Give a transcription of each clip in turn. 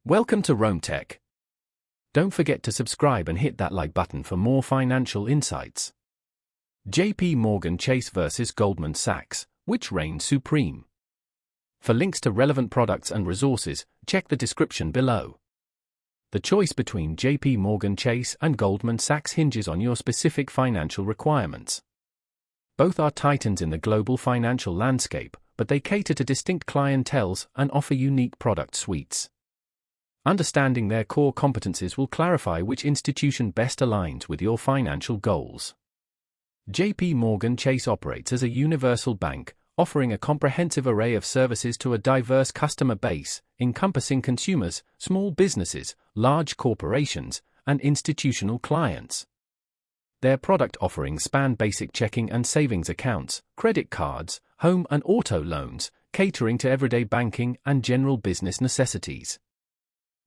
Welcome to Rome Tech. Don't forget to subscribe and hit that like button for more financial insights. JPMorgan Chase versus Goldman Sachs, which reigns supreme? For links to relevant products and resources, check the description below. The choice between JPMorgan Chase and Goldman Sachs hinges on your specific financial requirements. Both are titans in the global financial landscape, but they cater to distinct clienteles and offer unique product suites. Understanding their core competencies will clarify which institution best aligns with your financial goals. JPMorgan Chase operates as a universal bank, offering a comprehensive array of services to a diverse customer base, encompassing consumers, small businesses, large corporations, and institutional clients. Their product offerings span basic checking and savings accounts, credit cards, home and auto loans, catering to everyday banking and general business necessities.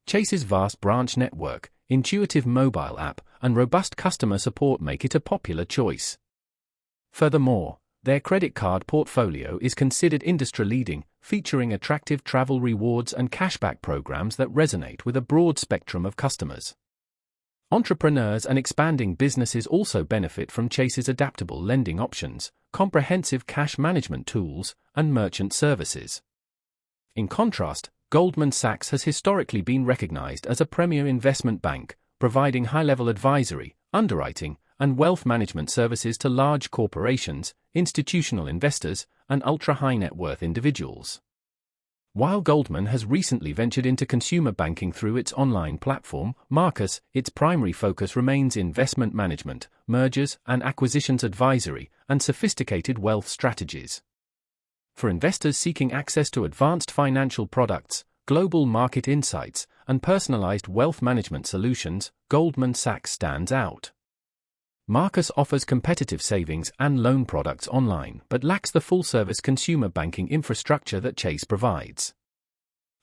Chase's vast branch network, intuitive mobile app, and robust customer support make it a popular choice. Furthermore, their credit card portfolio is considered industry-leading, featuring attractive travel rewards and cashback programs that resonate with a broad spectrum of customers. Entrepreneurs and expanding businesses also benefit from Chase's adaptable lending options, comprehensive cash management tools, and merchant services. In contrast, Goldman Sachs has historically been recognized as a premier investment bank, providing high-level advisory, underwriting, and wealth management services to large corporations, institutional investors, and ultra-high-net-worth individuals. While Goldman has recently ventured into consumer banking through its online platform, Marcus, its primary focus remains investment management, mergers and acquisitions advisory, and sophisticated wealth strategies. For investors seeking access to advanced financial products, global market insights, and personalized wealth management solutions, Goldman Sachs stands out. Marcus offers competitive savings and loan products online but lacks the full-service consumer banking infrastructure that Chase provides.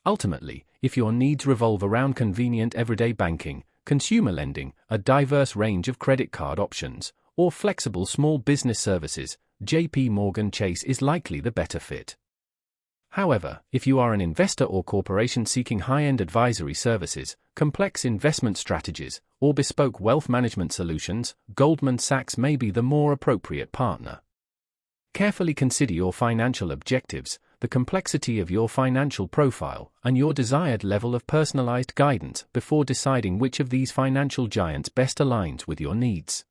Ultimately, if your needs revolve around convenient everyday banking, consumer lending, a diverse range of credit card options, or flexible small business services, JPMorgan Chase is likely the better fit. However, if you are an investor or corporation seeking high-end advisory services, complex investment strategies, or bespoke wealth management solutions, Goldman Sachs may be the more appropriate partner. Carefully consider your financial objectives, the complexity of your financial profile, and your desired level of personalized guidance before deciding which of these financial giants best aligns with your needs.